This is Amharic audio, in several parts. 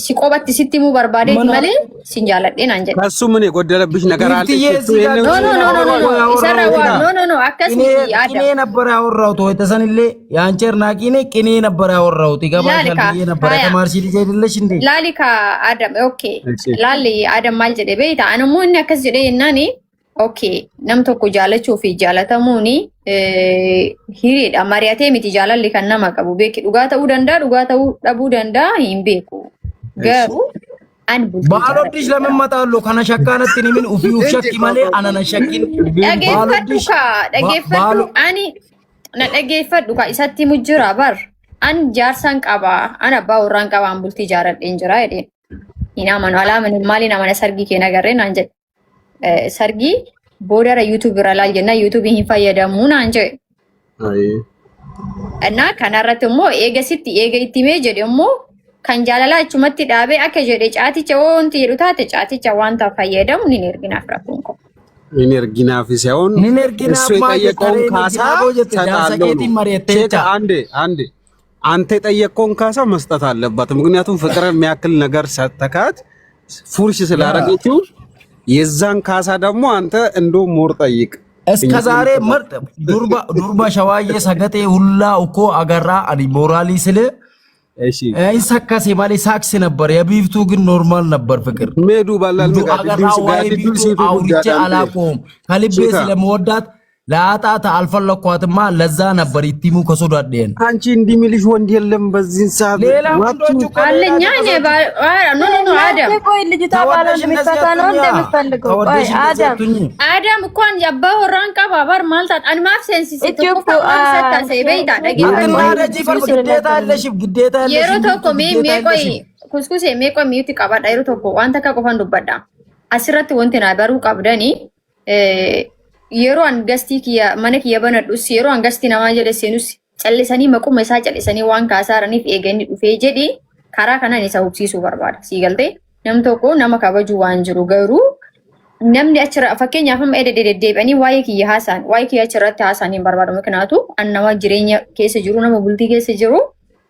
ሲቆበት ሲቲሙ በርባዴ ይመለ ሲንጃለዴን አንጀ ከሱ ምን የጎደለብሽ ነገር አለ? ኖ አከሲ አዳ ቅኔ ነበር ያወራሁት ወይ ተሰንሌ ያንቸር ናቂኔ ቅኔ ነበር ያወራሁት ይገባሻል ብዬ ነበር ተማርሽ ልጅ አይደለሽ እንዴ ላሊካ አዳም ኦኬ ላሊ አዳም ማልጀደ ቤታ አንሙ እና ከዚህ ደይ እናኔ ኦኬ ነም ተኮ ጃለቹ ፊ ጃለተሙኒ ሂሪዳ ማሪያቴ ሚቲ ጃላል ከና ማቀቡ ቤኪ ዱጋታው ደቡ ደንዳ ይምቤኩ ገሩ ባሎዲሽ ለምን መጣሉ ከነሸካነት ምን ኡፊ ኡፍሸኪ ማለ አናና ሸኪን ደገፈዱ አኒ ነደገፈዱ ኢሰቲ ሙጅራ በር አን ጃርሳን ቀባ አና ባውራን ቀባ አምቡልቲ ጃረል እንጀራ አይደ ኢና ማኑአላ ምን ማሊና ማነ ሰርጊ ከነገረን አንጀ ሰርጊ ቦደረ ዩቲዩብ ራላልና ዩቲዩብ ይፈየደሙን አንጀ አይ እና ከናረተሞ ኤገሲቲ ኤገይቲሜ ጀደሞ ከንጃላላቹ መት ዳቤ አከጀደ ጫቲቸ ወንት ይሩታተ ጫቲቸ ዋንታ ፈየደሙ ኒነርጊና ፍራኩንኮ ኒነርጊና ፊሲያውን ኒነርጊና የጠየቀውን ካሳ ሰጣለው አንዴ አንተ የጠየቀውን ካሳ መስጠት አለባት ምክንያቱም ፍቅር የሚያክል ነገር ሰተካት ፉርሽ ስላረገችው የዛን ካሳ ደግሞ አንተ እንዶ ሞር ጠይቅ እስከ ዛሬ ምርጥ ዱርባ ሸዋዬ ሰገቴ ሁላ እኮ አገራ አዲ ሞራሊ ስለ እሺ አይሰካሴ ማለት ሳክስ ነበር የቢፍቱ ግን ኖርማል ነበር ፍቅር ሜዱ ባላል ጋዲዱል ሲቱ አውርቼ አላቆም ከልቤ ስለመወዳት ለአጣታ አልፈለኳትማ ለዛ ነበር ይቲሙ ከሶዳዴን አንቺ እንዲሚልሽ ወንድ የለም በዚህን ሰዓት ወንዶቹ አለኛ ኖ አዳም ቆይ ልጅቷ ባላል ምትፈታ ነው እንደምትፈልገው ቆይ አዳም እንኳን ያባወራን ቀባባር ማልታት አንማፍ ሴንስ ሲተቆፋ ሰታ ሰይበይታ ግዴታ የሮቶኮ ሜቆይ ኩስኩሴ ሜቆይ ሚዩቲ ቀባዳ የሮቶኮ ዋንተ ከቆፈን ዱበዳ አስረት ወንተና በሩ ቀብደኒ የሮን ገስቲ ኪያ ማነክ የበነዱስ የሮን ገስቲ ናማጀለ ሴኑስ ጨልሰኒ መቁም መሳ ጨልሰኒ ዋን ካሳራኒፍ ኤገኒ ዱፌ ጀዲ ካራ ከናኒ ሳውብሲሱ በርባዳ ሲገልቴ ነምቶኮ ነመካበጁ ዋንጅሩ ገሩ ነምኒ አችራ ፈከኛ ፈም ኤደደደደበኒ ዋይክ ይሃሳን ዋይክ ያችራተ ሃሳኒ በርባዳ ምክንያቱ አናዋ ጅሬኛ ኬስ ጅሩ ነመ ቡልቲ ኬስ ጅሩ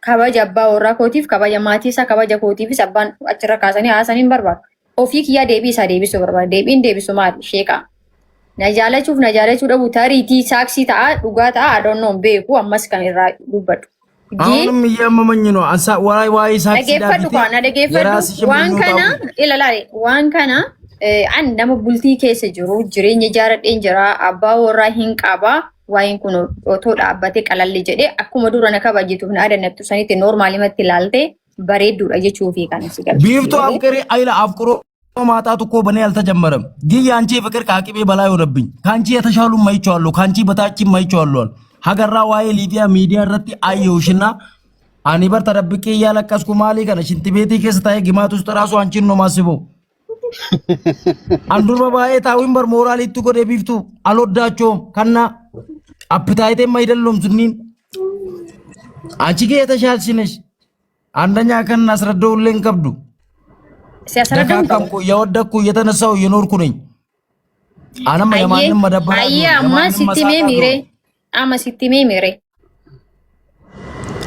ካባጃ ባወራ ኮቲፍ ካባጃ ማቲሳ ካባጃ ኮቲፍ ሰባን አችራ ካሳኒ ሃሳኒ በርባዳ ኦፊክ ያ ዴቢሳ ዴቢሱ በርባዳ ዴቢን ዴቢሱ ማል ሼካ ነጃለቹፍ ደቡ ታሪቲ ሳክሲ ታ ዱጋታ አዶኖ ቤኩ አማስ ከሚራ ዱበዱ አሁንም እያመመኝ ነው አንሳ ዋይ ሳክሲ ደገፈዱ ዋንከና አንድ ደሞ ቡልቲ ኬስ ጅሩ ጅሬኝ ጃረዴን ጅራ አባ ወራ ሂንቃባ ዋይን ኩኖ ኦቶ ዳባቴ ቀላል ጀዴ አኩመ ዱረነ ከባጂቱፍ ናደነቱ ሰኒት ኖርማሊ መት ላልቴ በሬዱ አየቹፊ ካን ሲገል ቢፍቶ አፍቅሪ አይላ አፍቅሮ ማጣቱ እኮ በኔ አልተጀመረም ግን ያንቺ ፍቅር ካቂቤ በላይ ሆነብኝ ካንቺ የተሻሉ ማይቻለሁ ካንቺ በታቺ ማይቻለሁ ሀገራ ዋይ ሊዲያ ሚዲያ ረቲ አየውሽና አኒ በር ተደብቄ ያለቀስኩ ማሊ ከነ ሽንት ቤቴ ከስታይ ግማት ውስጥ ራሱ አንቺን ነው ማስበው አንዱር ባባዬ ታዊን በር ሞራል ይቱ ጎደ ቢፍቱ አልወዳቸውም ከና አፕታይቴ ማይደለም ሱኒን አንቺ ገ የተሻልሽ ነሽ አንደኛ ከና አስረዳውልን ከብዱ ሲያሰረደምኩ ያወደኩ የተነሳው የኖርኩ ነኝ አናማ የማንም መደበራ አያማ ሲቲሜ ሚሬ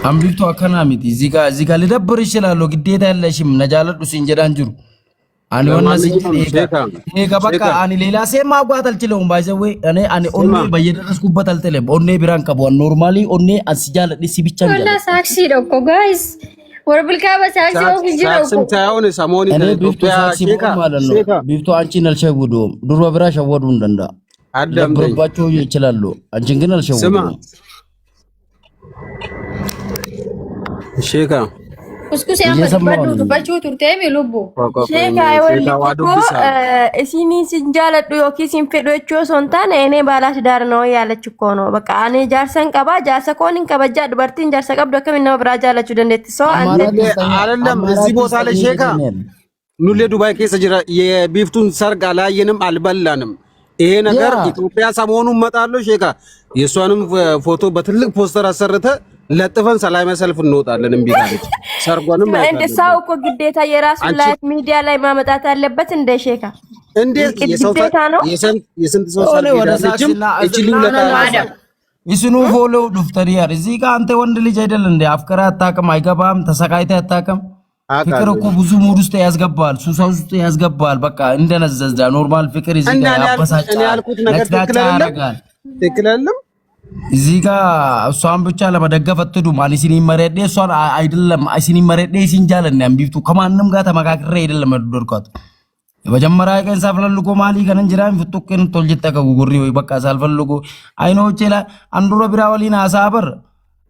አምቢቱ አከናሚቲ እዚህ ጋር ልደብር ይችላል ግዴታ ያለሽም ነጃለዱ ሲንጀዳንጅሩ አኒ ወና ሲንጀ በቃ አኒ ሌላ ሴማ ማጓት አልችለውም ባይዘዌ እኔ ኦኔ በየደረስኩበት አልተለም ኦኔ ቢራን ቀበው ኖርማሊ ኦኔ አንስጃለዲ ሲብቻ ወላ ሳክሲ ደኮ ጋይስ ወርብልካ በሳክሲ ወግጅራው ስንታውን ሰሞኒ ኢትዮጵያ ሼካ ቢፍቶ አንቺን አልሸውዱም ድሮ ብራ ሸወዱ እንደንዳ አዳም ብራባቸው ይችላሉ አንቺን ግን አልሸወዱ ሼካ ኩስኩስ ያመጣሉ ዱባቸው ቱርቴም ይሉቡ ሼካ አይወልኩ እሲኒ ሲንጃለዱ ዮኪሲን ፈዶቾ ሶንታን እኔ ባላሽ ዳር ነው ያለች እኮ ነው በቃ እኔ ጃርሰን ቀባ ጃሰኮንን ቀበጃ ድበርቲን ጃርሰ ቀብዶ ከመናው ብራጃ አለች ደንደት ሰው አይደለም እዚህ ቦታ ላይ ሼካ ኑሌ ዱባይ ከሰ ጅራ የቢፍቱን ሰርግ አላየንም አልበላንም ይሄ ነገር ኢትዮጵያ ሰሞኑን መጣለው ሼካ የሷንም ፎቶ በትልቅ ፖስተር አሰርተ ለጥፈን ሰላማዊ ሰልፍ እንወጣለን እንዴ ታለች ሰርጓንም እንደ ሳው እኮ ግዴታ የራሱ ላይፍ ሚዲያ ላይ ማመጣት አለበት እንደ ሼካ እንዴ የስንት ሰው ሰልፍ ወደሳችም እቺሊው ለታዳ ይስኑ ፎሎ ዱፍተሪያር እዚህ ጋር አንተ ወንድ ልጅ አይደል እንዴ አፍቀራ አታቀም አይገባም ተሰቃይተ አታቀም ፍቅር እኮ ብዙ ሙድ ውስጥ ያስገባል፣ ሱሳ ውስጥ ያስገባል። በቃ እንደነዘዘ ኖርማል ፍቅር እዚህ ጋር ያበሳጫል፣ ነጭናጫ ያደርጋል። ትክክል አይደለም። እዚህ ጋር እሷን ብቻ ለመደገፍ አትዱም። አኒ ሲኒ መረዴ እሷን አይደለም ሲኒ መረዴ ሲንጃለን አንቢፍቱ ከማንም ጋር ተመካክሬ አይደለም አድርኳት። የመጀመሪያ ቀን ሳልፈልጎ ማሊ ከነን ጅራን ፍጡቅን ቶልጅታ ከጉጉሪ ወይ በቃ ሳልፈልጎ አይኖቼ ላይ አንዱሮ ቢራወሊና አሳበር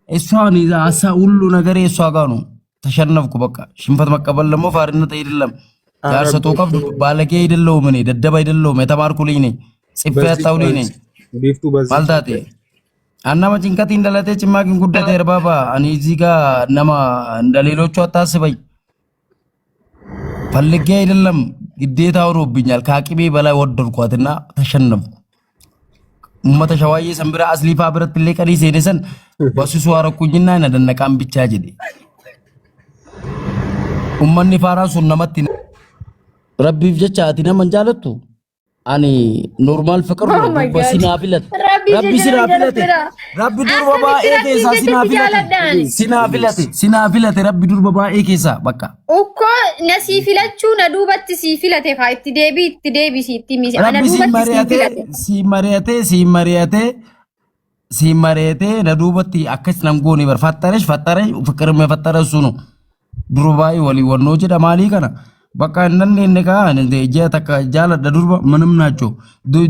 እሷን ይዛ አሳ ሁሉ ነገር እሷ ጋር ነው። ተሸነፍኩ በቃ ሽንፈት መቀበል ደግሞ ፋርነት አይደለም። ያርሰቶ ከፍ ባለጌ አይደለሁም እኔ ደደብ አይደለሁም። የተማርኩ ልጅ ነኝ። ጽፌ ያጣው ልጅ ነኝ። ቢፍቱ ማልታቴ አናማ ጭንቀት እንደለቴ ጭማቂን ጉዳይ ተርባባ እኔ እዚህ ጋር ነማ እንደሌሎቹ አታስበኝ። ፈልጌ አይደለም ግዴታ አውሮብኛል። ከአቅሜ በላይ ወደድኳትና ተሸነፍኩ። ኡመተ ሸዋዬ ሰንብራ አስሊፋ ብረት ለቀሪ ሰይነሰን በሱሱ አረኩኝና ነደነቃም ብቻ ጀዴ ኡመኒ ፋራሱ ነመት ረቢፍ ጀቻ አቲና መንጃለቱ አኒ ኖርማል ፍቅር ነው በሲናፊለት ረቢ ሲናፊለት ረቢ ዱር በባ ኤኬሳ ሲናፊለት ረቢ ዱር በባ ኤኬሳ በቃ እኮ ነሲፊለቹ ነዱበት ሲፊለቴ ካይቲ ዴቢ ሲቲሚ አና ዱበት ሲመሪያቴ ነዱበት አከስ ነምጎኒ በርፋጠረሽ ፈጠረሽ ፍቅር መፈጠረ እሱ ነው ዱርባይ ወሊ ወኖ ጀዳ ማሊ ከና በቃ እነካ እንደ ጀተካ ጃለ ዱርባ ምንም ናቸው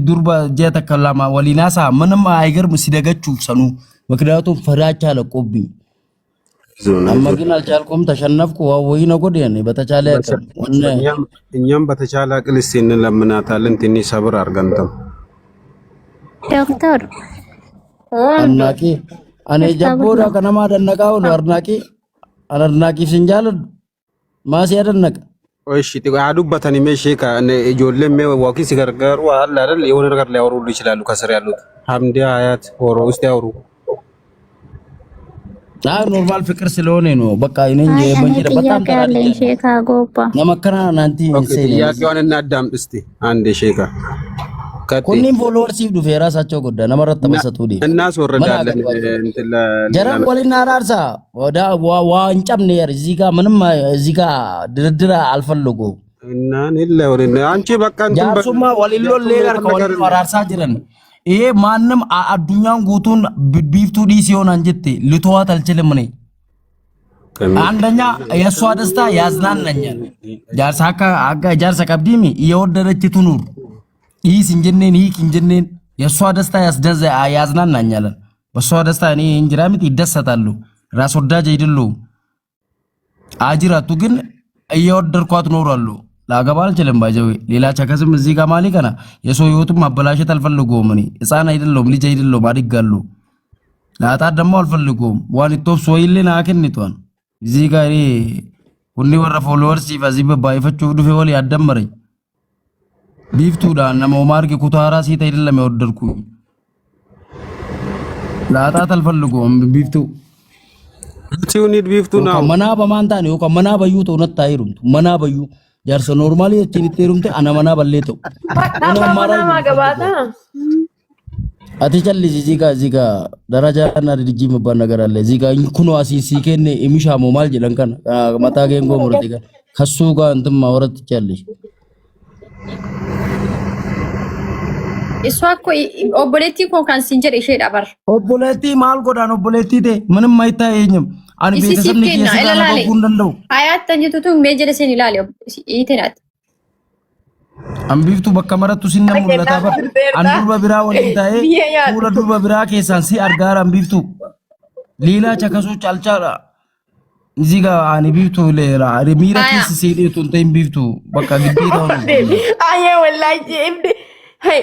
ዱርባ ጀተካ ላማ ወሊናሳ ምንም አይገርም ሲደገቹ ሰኑ ምክንያቱም ፈራቻ ለቆብኝ አማግን አልቻልኩም ተሸነፍኩ ወይ ነው ጎዴ በተቻለ እኛም በተቻለ ቅልስ እንለምናታለን ትንሽ ሰብር አርገንተም ዶክተር አናቂ አኔ ጀቦዳ ከነማ ደነቃው ነው አርናቂ አርናቂ ሲንጃል ማሲ ያደነቀ እሺ አዱበተን ሜሼካ ጆለም ዋኪ ሲገርገሩ አለ አይደል የሆነ ነገር ሊያወሩ ይችላሉ ከስር ያሉት ሐምዲ አያት ሆሮ ውስጥ ያወሩ ኖርማል ፍቅር ስለሆነ ነው በቃ እኔን የመንጀራ በጣም ተራለኝ ሼካ ጎባ ነመከና ናንቲ ያቂዋን እናዳም እስቲ አንድ ሼካ ኩኒም ፎሎወርስ ይዱ የራሳቸው ጉዳይ ነመረጥ ተመሰጡ ዲ እናስወረዳለን እንትን ጀራም ወሊና አራርሳ ወዳ ዋንጫም ነው እዚህ ጋር ምንም እዚህ ጋር ድርድር አልፈልጉ እና ለወሪና አንቺ በቃ እንትን ያሱማ ወሊሎ ሌላር ከወሊ አራርሳ ጅረን ይሄ ማንም አዱኛን ጉቱን ቢፍቱ ዲ ሲሆን አንጀቴ ልተዋት አልችልም ነኝ አንደኛ የሷ ደስታ ያዝናናኛል ጃርሳካ አጋ ጃርሳ ቀብዲሚ እየወደደች ትኑር ይህ ሲንጀነን ይህ ኪንጀነን የሷ ደስታ ያዝናናኛል በሷ ደስታ እኔ እንጅራምት ይደሰታሉ ራስ ወዳጅ አይደሉም አጅራቱ ግን እየወደድኳት ኖራሉ ላገባ አልችልም ባይዘው ሌላ ቸከስም እዚህ ጋር ማሊ ከና የሰው ህይወቱም ማበላሸት አልፈልጎም እኔ ህፃን አይደለም ልጅ አይደለም አድጋሉ ላጣት ደግሞ አልፈልጎም ዋን ቶፕ ሶይልን አከንቷን እዚህ ጋር ሁኒ ወረ ፎሎወርስ ይፈዚህ ባይፈቹ ዱፈ ወሊ ያደመረኝ ቢፍቱ ዳን ነው ማርክ ኩታራ ሲት አይደለም ያወደድኩ ላጣት አልፈልጎም ቢፍቱ ቲዩኒድ ቢፍቱ ነው ከመና በማንታ ነው ከመና በዩ ተውነት ታይሩም መና በዩ ጃርሰ ኖርማሊ እቺኒቴሩምቴ አና መና በሌተው እና ማራ ማገባታ አትጨል እዚህ ጋር ደረጃ እና ድርጅ መባል ነገር አለ እዚህ ጋር ኩኖ አሲሲ ከነ የሚሻሞ ማል ጀለንከን ማታገን ጎምርት ጋር ከሱ ጋር እንትን ማውራት ይቻለሽ እሷ እኮ ኦቦሌቲ እኮ ካንሲንጀር እሺ ዳበር ኦቦሌቲ ማል ጎዳን ኦቦሌቲ ደ ምንም አይታየኝም አን ቤተሰብ ልጅ ስለላለ ጉንደንደው አያት ተኝቱቱ ሜጀለሰን ይላል ይተናት አንቢፍቱ በከመረቱ ሲነሙ ለታባ አንዱር በብራ ወንታዬ ሁሉ ዱር በብራ ከሳን ሲ አርጋር አንቢፍቱ ሌላ ቸከሶች አልቻላ እዚህ ጋር አንቢፍቱ ለራ ሚራኪስ ሲዴቱ እንተን ቢፍቱ በቃ ግዴታው ነው አየ ወላሂ እብድ ሄይ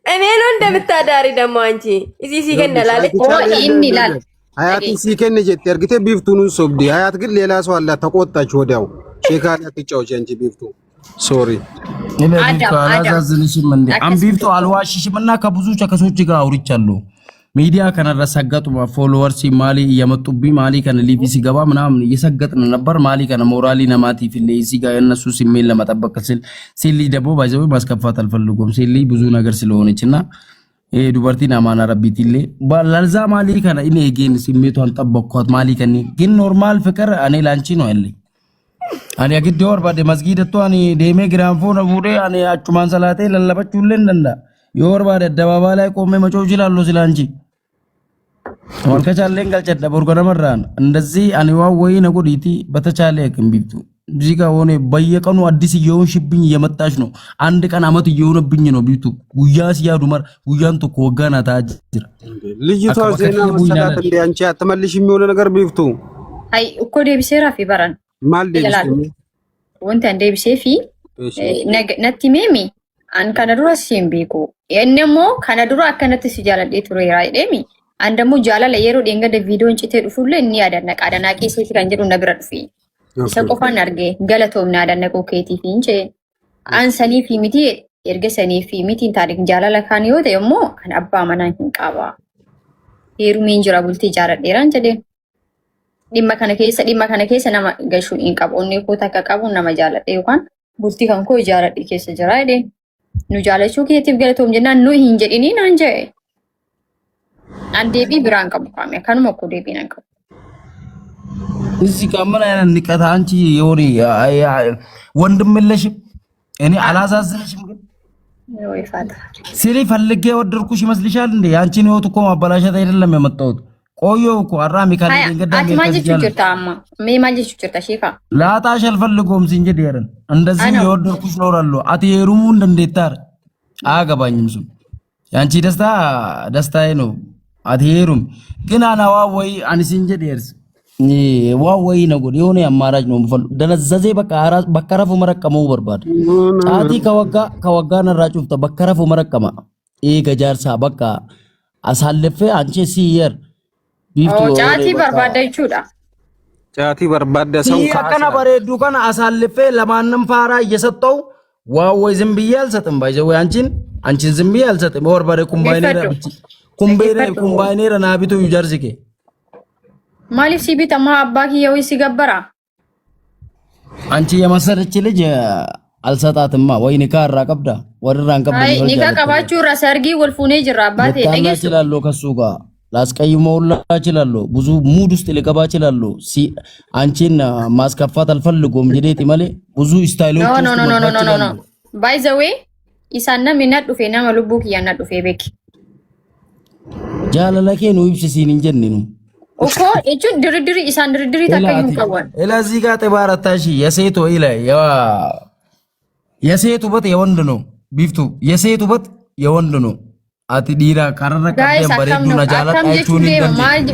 እኔ ነው እንደምታዳሪ ደግሞ አንቺ እዚህ ሲገነላል ይን ይላል አያት ሲከነ ጀት እርግቴ ቢፍቱን ሶብዲ አያት ግን ሌላ ሰው አላ ተቆጣች ወዲያው ሼካላ ትጫውች አንቺ ቢፍቱ ሶሪ ለቢፍቱ አላዛዝንሽም እንዴ አንቢፍቱ አልዋሽሽምና ከብዙ ቸከሶች ጋር አውርቻለሁ ሚዲያ ከነረሰገጡ ፎሎወርስ ማሊ እየመጡብኝ ማሊ ከነ ሊቪ ሲገባ ምናምን እየሰገጥን ነበር ማሊ ከነ ሞራሊ ነማቲ ፊሌ ሲጋ የነሱ ሲሜል ለመጠበቅ ሲሊ ደግሞ ባይዘው ማስከፋት አልፈልጉም ሲሊ ብዙ ነገር ስለሆነችና ዱበርቲና ማና ረቢቲሌ ባላልዛ ማሊ ከነ እኔ ግን ሲሜቷን ጠበቅኳት ማሊ ከነ ግን ኖርማል ፍቅር እኔ ላንቺ ነው ያለኝ Ani agiddoo barbaade masgiidattu ani deemee giraanfoon fuudhee ani achumaan salaatee lallabachuu illee hin danda'a. Yoo barbaade addabaabaa ላይ ቆሜ መጮህ እችላለሁ ስላንቺ ወልከቻለን galchadha borganamarraan እንደዚህ ani waan ወይኔ ነጎዲቲ በተቻለ ያክም ቢብቱ እዚህ ጋር ሆነ በየቀኑ አዲስ እየሆንሽብኝ እየመጣሽ ነው። አንድ ቀን አመት እየሆነብኝ ነው ቢብቱ ጉያ ሲያዱ ማር ጉያን ተኮ ወጋና ታጅር ልጅቷ ዜና መሰላት እንደ አንቺ አትመልሽ የሚሆነ ነገር ቢብቱ አይ እኮ ደብሴራ ፊበራን ማል ደብሴ ወንተ ደብሴ ፊ ነቲ ሜሚ አን ከነዱራ ሲምቢኩ የነሞ ከነዱራ አከነት ሲጃለዴ ቱሬ ራይዴሚ አንደሞ ጃላለ የሮ ደንገደ ቪዲዮ እንጭቴ ዱፉለ እኒ ያደነቃ አደናቂ ሴት ካንጀሩ ነብረ ዱፊ ሰቆፋን አርጌ ገለቶም ናደነቆ ኬቲ ፊንቼ አንሰኒ ፊሚቲ ኤርገሰኒ ፊሚቲ ታሪክ ጃላለ ካን ይወደ የሞ አን አባ ማናን ቃባ ሄሩ ሚንጅራ ቡልቲ ጃረዴ ራንጀዴ dhimma kana keessa nama gashuun hin qabu onni ko takka qabu nama jaalladhe yookaan bultii kan koo jaalladhe keessa jira jedhe nu jaalachuu keetiif galatoom jennaan nu hin jedhini naan jedhe an deebii biraan qabu kaame kanuma ko deebii nan qabu እዚህ ካመና ያን ንቀታ አንቺ የሆነ ወንድም የለሽም እኔ አላሳዝንሽም ግን ወይ ፋታ ሲሪ ፈልጌ ወደርኩሽ ይመስልሻል እንዴ ያንቺን ህይወት እኮ ማበላሸት አይደለም የመጣሁት ቆዮ እኮ አራሚ ካለ ገዳም አትማጅቹርታማ ሜማጅቹርታ ሺፋ ላታሽ አልፈልጎም ሲንጀ ዲያረን እንደዚህ የወደርኩሽ ኖራለሁ አትየሩሙ እንደንዴታር አገባኝም ሱ ያንቺ ደስታዬ ነው አትየሩም ግን አናዋ ወይ አንሲንጀ ዲያርስ ዋወይ ነው የሆነ አማራጭ ነው ምፈል ደነዘዜ በከረፉ መረቀመው በርባድ ጫቲ ከወጋ ነራጩፍተ በከረፉ መረቀማ ገጃርሳ በቃ አሳልፈ አንቺ ሲየር ቢፍቱ ጫቲ በርባዳ ይቹዳ ጫቲ በርባዳ ሰው ከና በሬዱ ከና አሳልፈ ለማንም ፋራ እየሰጠው ዋወይ ዝም ብዬ አልሰጥም ባይዘው አንቺን ዝም ብዬ አልሰጥም ወርባደ ኩምባይኔራ ናቢቱ ይጀርዝኬ ማሊፍ ሲቢት አማ አባኪ የው ሲገበራ አንቺ የመሰለች ልጅ አልሰጣትማ ወይ ኒካ አራቀብዳ ወድራን ቀብዳ አይ ኒካ ቀባችሁ ራሰርጊ ወልፉኔ ጅራ አባቴ ደገስ ይችላል ከሱ ጋር ላስቀይመውላ ይችላል ብዙ ሙድ ውስጥ ሊገባ ይችላል አንቺን ማስከፋት አልፈልጎም ጅዴት ማለ ብዙ ስታይሎች ኖ ባይ ዘ ዌይ ኢሳና ሚናዱ ፌና ማሉቡክ ያናዱ ፌቤክ ጃለለኬ ነው ይብሲሲን እንጀን ነው እኮ እጁ ድርድሪ ኢሳን ድርድሪ ታከዩን ቀወን እላዚህ ጋር ተባራታሽ የሴት ወይ ላይ የሴት ውበት የወንድ ነው ቢፍቱ የሴት ውበት የወንድ ነው አቲ ዲራ ካረረ ከደም በሬዱ ነጃላት አይቹን እንደንዴ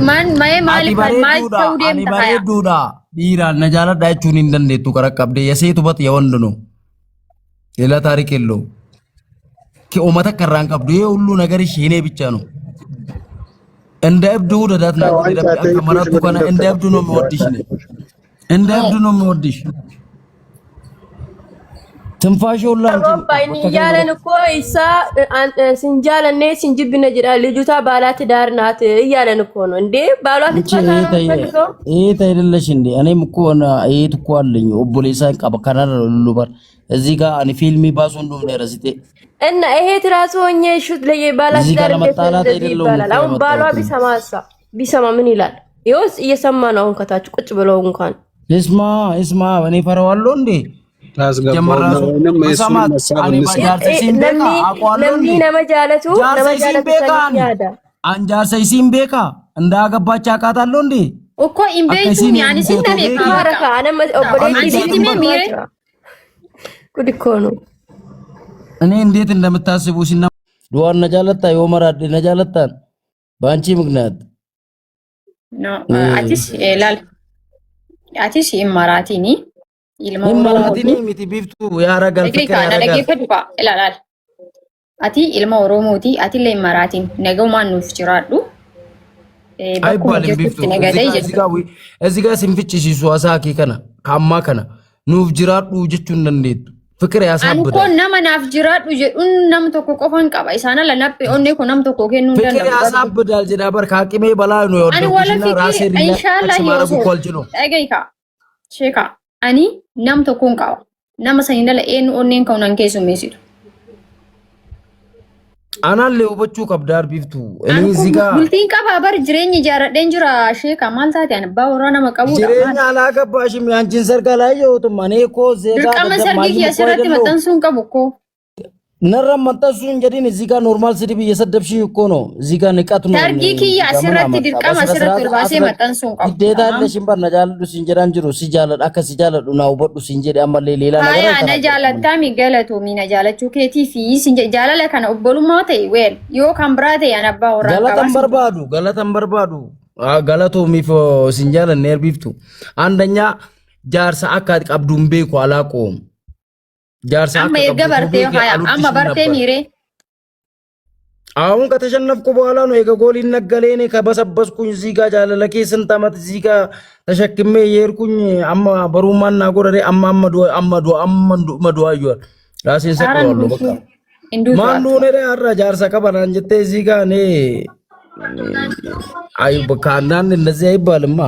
ማይ ተውዴም ባሬዱዳ ዲራ ነጃላት አይቹን እንደንዴቱ ከረቀብደ የሴት ውበት የወንድ ነው ሌላ ታሪክ የለው ከኡመተ ከራን ቀብዱ ሁሉ ነገር እኔ ብቻ ነው እንደ እብዱ ደዳት ነው ከመራቱ ከነ እንደ እብዱ ነው የሚወድሽ ነው እንደ እብዱ ነው የሚወድሽ ትንፋሽውላ ባይኒ ያለን እኮ ኢሳ ሲንጃለኔ ሲንጅብነ ጅራ ልጅቷ ባላት ዳር ናት እያለን እኮ ነው እንዴ ባሏት ተፈልገው አይደለሽ እንዴ እኔም እኮ እየት እኮ አለኝ ኦቦሌሳ ቀበከራር ሉበር እዚህ ጋር አኒ ፊልሚ ባሱ እንደም ነው ረስቴ እና ይሄ ትራሱ ሆኜ ሹት ለየ ባላት ዳር ይባላል አሁን ባሏ ቢሰማ ምን ይላል ይወስ እየሰማ ነው አሁን ከታች ቁጭ ብለው እንኳን እስማ እኔ ፈራዋለሁ እንዴ ታስገባው ነው መስማት ለምን ነመጃለቱ ያዳ አንጃር ሰይሲም ቤካ እንዳገባች አቃታለሁ እንዴ እኮ ኢምቤቱ ያኒ ሲንተኔ ካረካ አነም ኦበሬቲ ሚሬ ኩዲኮ ነው እኔ እንዴት እንደምታስቡ ሲና ዱዋን ነጃለታ የወመራድ ነጃለታን ባንቺ ምክንያት ኖ አቲስ ኢማራቲኒ ኢማራቲኒ ሚቲ ቢፍቱ ያረጋል ይላል አቲ ኢልማ ኦሮሞቲ አቲ ለኢማራቲን ነገው ማኑፍ ጅራዱ አይባልም ቢፍቱ እዚህ ጋር ሲንፍጭ ሲሱ አሳኪ ከና ካማ ከና ኑፍ ጅራዱ ጀቹ እንደንዴት ፍቅር ያሳብዳል አንኮ ነመናፍ ጅራዱ ጀኡን ነም ተኮ ቆፈን ቀባ ኢሳና ለናፕ ኦኔ ኮ ነም ተኮ ከኑ እንደና ፍቅር ያሳብዳል ጀዳበር ካቂሜ በላይ ነው ወደኩና ራሴ ሪላክስ ማረጉ ኮልጅ ነው አገይካ ሼካ አኒ ነም ተኮን ቀባ ነመ ሰይነለ ኤን ኦኔን ከውናን ኬሱ ሜሲቱ Anaan lee hubachuu qabdaar biftu. Inni zigaa bultiin qaba bar jireenya jaaradheen jira sheeka maal taate ani abbaa warraa nama qabudha. jireenya alaa gabbaashi mi'aanchin sargalaa yoo tumane koo zeegaa Dirqama sargii keessatti maxxansuun qabu ko. narra maxxansuun jedhin zigaa normaal sidii biyya saddabshii ikkoo no zigaa niqatu no Sargii kiyya asirratti dirqama asirratti ulbaasee maxxansuun qabu. Deetaa illee shin barna jaaladhu sin jedhan jiru si jaaladha akka si jaaladhu naa hubadhu sin jedhe ammallee leelaa Haya na jaalattaa mi galatoomi na jaalachuu keetii fi jaalala kana obbolummaa ta'e weel yoo kan biraa ta'e an abbaa warraa galatan barbaadu galatoomiif sin jaalanne erbiftu andanyaa jaarsa akka qabduun beeku alaa qoom jaarsa amma erga bartee haya amma bartee miire አሁን ከተሸነፍኩ በኋላ ነው የገጎሊን ነገሌኔ ከበሰበስኩኝ እዚህ ጋር ጃለለ ኬስን ተመት እዚህ ጋር ተሸክሜ የሄድኩኝ አማ በሩማና ጎረሬ አማዱ መዱ አዩል ራሴን ሰቅለዋለሁ በቃ ማንዱ ነረ አራ ጃርሳ ከበና እንጀቴ እዚህ ጋር እኔ አይ በቃ አንዳንድ እንደዚህ አይባልማ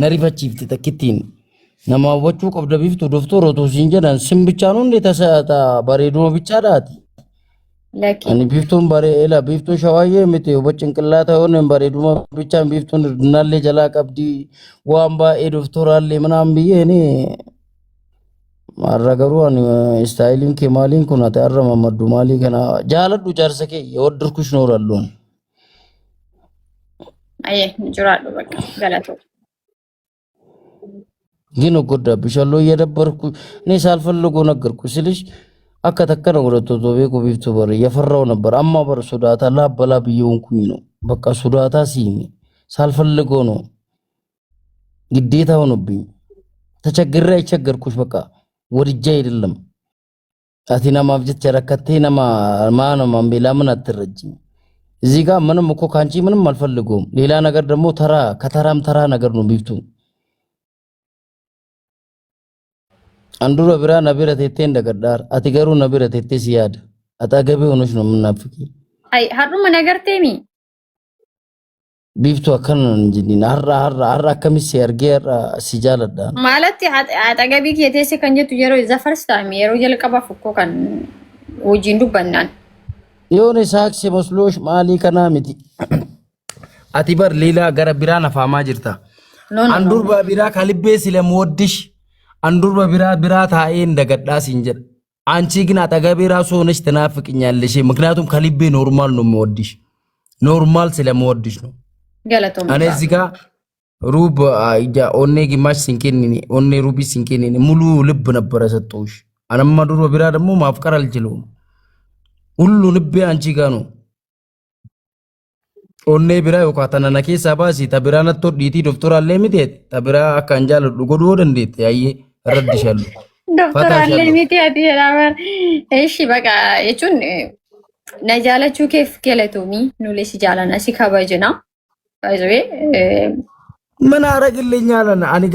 ነሪፈቺፍቲ ተክቲን ነማወቹ ቀብደ ቢፍቱ ዶክተር ኦቶ ሲንጀዳን ስም ብቻ ነው እንደ ተሰጣ በሬዶ ብቻ ዳት ani biiftuun bareela biiftuun shawaayee miti boccinqillaata hoon bareeduma bichaan biiftuun nallee jalaa qabdi waan baay'ee doktoraallee manaan biyyeeni marra garuu ani istaayiliin kee maaliin kun ati arra mamaddu maalii kana jaaladhu jaarsa kee yawaddirkush nooralloon aye jiraadhu bakka galatoo gino godda bishalloo yedabbarku ni saalfalloo naggarku silish akka takkana godhattu beeku biiftu bare yafarraw nabbar amma bar sodaata laabbala biyyoon kuyino bakka sodaata siimi saalfalloo no ግዴታ ሆኖብኝ ተቸግሬ አይቸገርኩሽ በቃ ወድጄ አይደለም አቲና ማብጀት ተረከቴ ነማ ማነ ማምቤላ ምን አትረጂ እዚህ ጋር ምንም እኮ ካንቺ ምንም አልፈልገውም ሌላ ነገር ደግሞ ተራ ከተራም ተራ ነገር ነው ቢፍቱ አንዱራ ብራ ነብረ ተቴ እንደገዳር አትገሩ ነብረ ተቴ ሲያድ አጣገቤ ሆነሽ ነው ምናፍቂ አይ ሀሩም ነገር ቴሚ ቢፍቱ አከን እንጂና አራ ከሚስ ያርጌር ሲጃለዳ ማለት አጣገቢ ከቴሴ ከንጀቱ የሮ ዘፈርስ ታይም የሮ የልቀባ ፍኮ ከን ወጂንዱ በናን የሆነ ሳክስ መስሎሽ ማሊ ከናሚቲ አቲበር ሌላ ገረ ቢራ ነፋማ ጅርታ አንዱር ባቢራ ከልቤ ስለምወድሽ አንዱር በቢራ ታዬ እንደገዳ ሲንጀር አንቺ ግን አጠገቤ ራሱ ሆነሽ ተናፍቅኛለሽ ምክንያቱም ከልቤ ኖርማል ነው የምወድሽ ኖርማል ስለምወድሽ ነው ገለቶም እኔ እዚህ ጋር ሩብ ኦኔ ግማሽ ሲንኬኒ ኦኔ ሩቢ ሲንኬኒ ሙሉ ልብ ነበር ሰጠውሽ አነማ ዱር በቢራ ደግሞ ማፍቀር አልችልም ሁሉ ልቤ አንቺ ጋር ነው ኦኔ ቢራ ወካተና ነኬሳ ባሲ ተቢራነቶ ዲቲ ዶክተር አለ ሚቴት ተቢራ አካንጃል ጎዶ ወደንዴት ያየ ረድሻለሁ ዶክተር አለ ሚቴት ያላበር እሺ በቃ የቹን ነጃለቹ ከፍ ገለቶሚ ኑሌ ሲጃላና ሲካባጅና ባይዘዌ ምን አረግልኛልና አኒ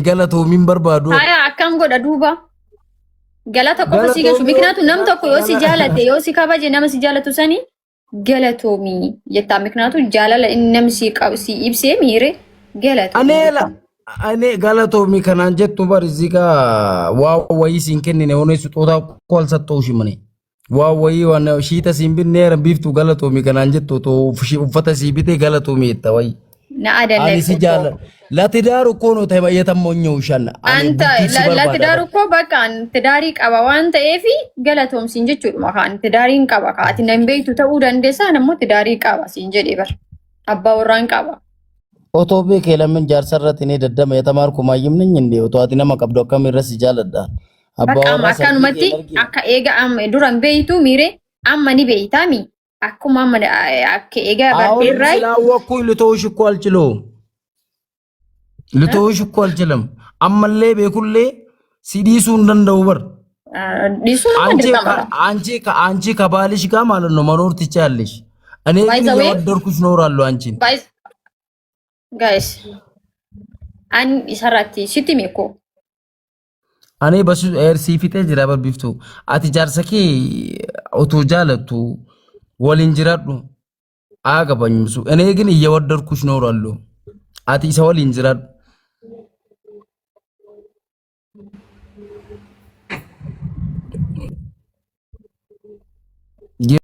ገለቶሚን በርባዱ አያ አካም ጎዳ ዱባ ገለታ ቆፈ ሲገሹ ምክንያቱ ነምተኮ ዮሲ ጃላቴ ዮሲ ካባጅ ነም ሲጃለቱ ሰኒ ገለቶሚ የታ ምክንያቱ ጃላለ እነም ሲቀብሲ ኢብሴ ሚሬ ገለቶ እኔ ገለቶሚ ከናንጀቱ በር እዚህ ጋር ዋው ወይ ሲንከኒ ነው ነው ስጦታ ኮል ሰጠውሽ ምን ዋው ወይ ዋና ሺተ ሲምቢን ነር ቢፍቱ ገለቶሚ ከናንጀቱ ቶ ፍሺ ኡፈተ ሲቢቴ ገለቶሚ የተወይ ናአደለ አኒ ሲጃለ ለትዳር እኮ ነው የተሞኘው ሻና አንተ ለትዳር እኮ በቃ ትዳሪ ቀባ ዋንተ ኤፊ ገለቶም ሲንጀቹ ማካን ትዳሪን ቀባ ካቲ ነምቤቱ ተኡ ደንደሳ ነሞ ትዳሪ ቀባ ሲንጀ ዲበር አባወራን ቀባ ኦቶቤ ከለምን ጃርሰረት እኔ ደደመ የተማርኩ ማይም ነኝ እንዴ ኦቶአቲ ነማ ቀብዶ ከመረስ ይጃለዳ አባወራ አካኑ መቲ አካ ኤጋ አም ዱራን ቤይቱ ሚሬ አማኒ ቤይታሚ አኩማ አማ አከ ኤጋ ባርቴራይ ስላወኩኝ ልተውሽ እኮ አልችልም አመሌ ቤኩሌ ሲዲሱ እንደው በር ዲሱ አንቺ ከባልሽ ጋር ማለት ነው መኖር ትቻለሽ እኔ ግን ያወደርኩሽ ኖራለሁ አንቺን ጋይስ አን ይሰራቲ ሲቲሜኮ አኔ በሱ ኤርሲፊቴ ጅራበር ቢፍቱ አቲ ጃርሰኪ ኦቶ ጃለቱ ወሊንጅራዱ አገባኝሱ እኔ ግን እየወደድኩሽ ኖራለሁ አቲ ሰው ወሊንጅራዱ